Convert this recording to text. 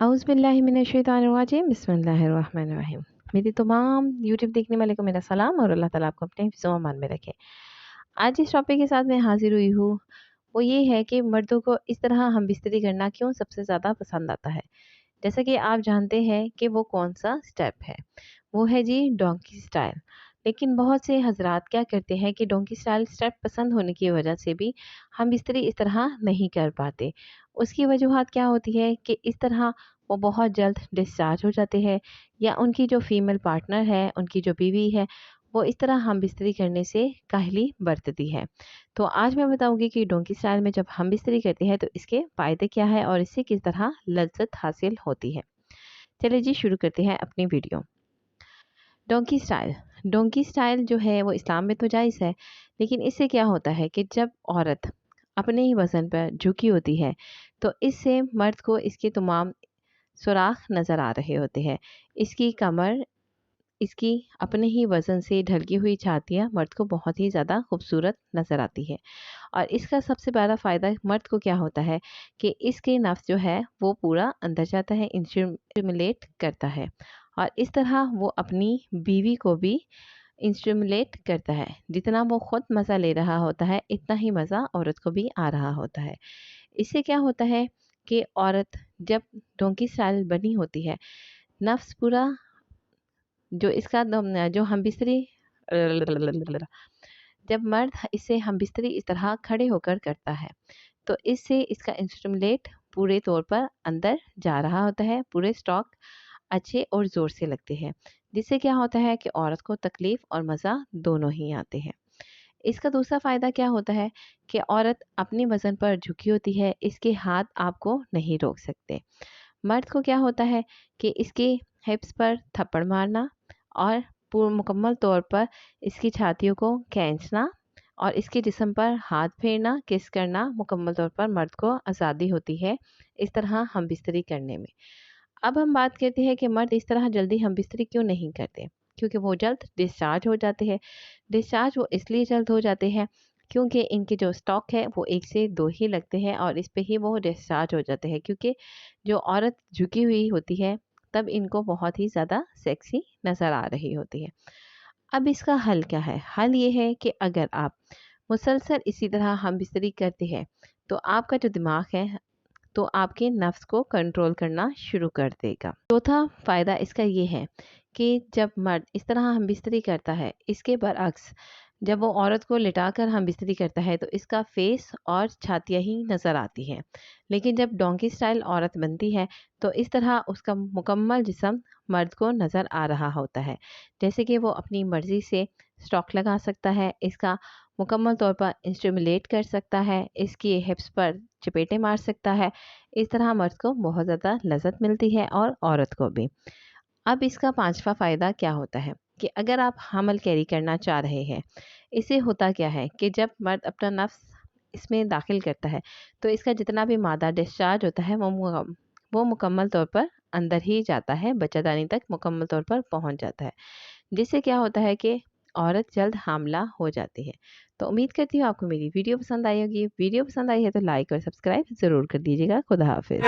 औज़ बिल्लाहि मिनश्शैतानिर्रजीम बिस्मिल्लाहिर्रहमानिर्रहीम। मेरी तमाम यूट्यूब देखने वाले को मेरा सलाम और अल्लाह ताला आपको अपने हिफ्ज़ व अमान में रखे। आज जिस टॉपिक के साथ मैं हाज़िर हुई हूँ वो ये है कि मर्दों को इस तरह हम बिस्तरी करना क्यों सबसे ज़्यादा पसंद आता है। जैसा कि आप जानते हैं कि वो कौन सा स्टेप है, वो है जी डोंकी स्टाइल। लेकिन बहुत से हजरात क्या करते हैं कि डोंकी स्टाइल स्टेप पसंद होने की वजह से भी हम बिस्तरी इस तरह नहीं कर पाते। उसकी वजूहत क्या होती है कि इस तरह वो बहुत जल्द डिस्चार्ज हो जाते हैं या उनकी जो फीमेल पार्टनर है, उनकी जो बीवी है, वो इस तरह हम बिस्तरी करने से काहली बरतती है। तो आज मैं बताऊंगी कि डोंकी स्टाइल में जब हम बिस्तरी करते हैं तो इसके फ़ायदे क्या है और इससे किस तरह लज्जत हासिल होती है। चलिए जी शुरू करते हैं अपनी वीडियो। डोंकी स्टाइल जो है वो इस्लाम में तो जायज़ है, लेकिन इससे क्या होता है कि जब औरत अपने ही वज़न पर झुकी होती है तो इससे मर्द को इसके तमाम सुराख नज़र आ रहे होते हैं। इसकी कमर, इसकी अपने ही वज़न से ढलकी हुई छातियाँ मर्द को बहुत ही ज़्यादा खूबसूरत नज़र आती है। और इसका सबसे बड़ा फ़ायदा मर्द को क्या होता है कि इसके नफ्स जो है वो पूरा अंदर जाता है, इंस्टिमुलेट करता है और इस तरह वो अपनी बीवी को भी इंस्टिमुलेट करता है। जितना वो खुद मज़ा ले रहा होता है इतना ही मज़ा औरत को भी आ रहा होता है। इससे क्या होता है कि औरत जब डोंकी स्टाइल बनी होती है, नफ्स पूरा जो इसका जो हम बिस्तरी जब मर्द इसे हम बिस्तरी इस तरह खड़े होकर करता है तो इससे इसका इंस्टिमुलेट पूरे तौर पर अंदर जा रहा होता है। पूरे स्टॉक अच्छे और ज़ोर से लगते हैं, जिससे क्या होता है कि औरत को तकलीफ़ और मज़ा दोनों ही आते हैं। इसका दूसरा फ़ायदा क्या होता है कि औरत अपने वज़न पर झुकी होती है, इसके हाथ आपको नहीं रोक सकते। मर्द को क्या होता है कि इसके हिप्स पर थप्पड़ मारना और पूर्ण मुकम्मल तौर पर इसकी छातियों को खींचना और इसके जिस्म पर हाथ फेरना, किस करना, मुकम्मल तौर पर मर्द को आज़ादी होती है इस तरह हम बिस्तरी करने में। अब हम बात करते हैं कि मर्द इस तरह जल्दी हम बिस्तरी क्यों नहीं करते, क्योंकि वो जल्द डिस्चार्ज हो जाते हैं। डिस्चार्ज वो इसलिए जल्द हो जाते हैं क्योंकि इनके जो स्टॉक है वो 1 से 2 ही लगते हैं और इस पे ही वो डिस्चार्ज हो जाते हैं, क्योंकि जो औरत झुकी हुई होती है तब इनको बहुत ही ज़्यादा सेक्सी नज़र आ रही होती है। अब इसका हल क्या है? हल ये है कि अगर आप मुसलसल इसी तरह हम बिस्तरी करते हैं तो आपका जो दिमाग है तो आपके नफ्स को कंट्रोल करना शुरू कर देगा। चौथा फ़ायदा इसका ये है कि जब मर्द इस तरह हम बिस्तरी करता है, इसके बरअक्स जब वो औरत को लिटाकर हम बिस्तरी करता है तो इसका फेस और छातियाँ ही नज़र आती हैं। लेकिन जब डोंकी स्टाइल औरत बनती है तो इस तरह उसका मुकम्मल जिस्म मर्द को नज़र आ रहा होता है, जैसे कि वो अपनी मर्ज़ी से स्टॉक लगा सकता है, इसका मुकम्मल तौर पर इंस्टिमुलेट कर सकता है, इसकी हिप्स पर चपेटे मार सकता है। इस तरह मर्द को बहुत ज़्यादा लज़्ज़त मिलती है और औरत को भी। अब इसका पांचवा फ़ायदा क्या होता है कि अगर आप हमल कैरी करना चाह रहे हैं, इससे होता क्या है कि जब मर्द अपना नफ्स इसमें दाखिल करता है तो इसका जितना भी मादा डिस्चार्ज होता है वो मुकम्मल तौर पर अंदर ही जाता है, बच्चादानी तक मुकम्मल तौर पर पहुंच जाता है, जिससे क्या होता है कि औरत जल्द हामला हो जाती है। तो उम्मीद करती हूँ आपको मेरी वीडियो पसंद आई होगी। वीडियो पसंद आई है तो लाइक और सब्सक्राइब ज़रूर कर दीजिएगा। खुदा हाफिज़।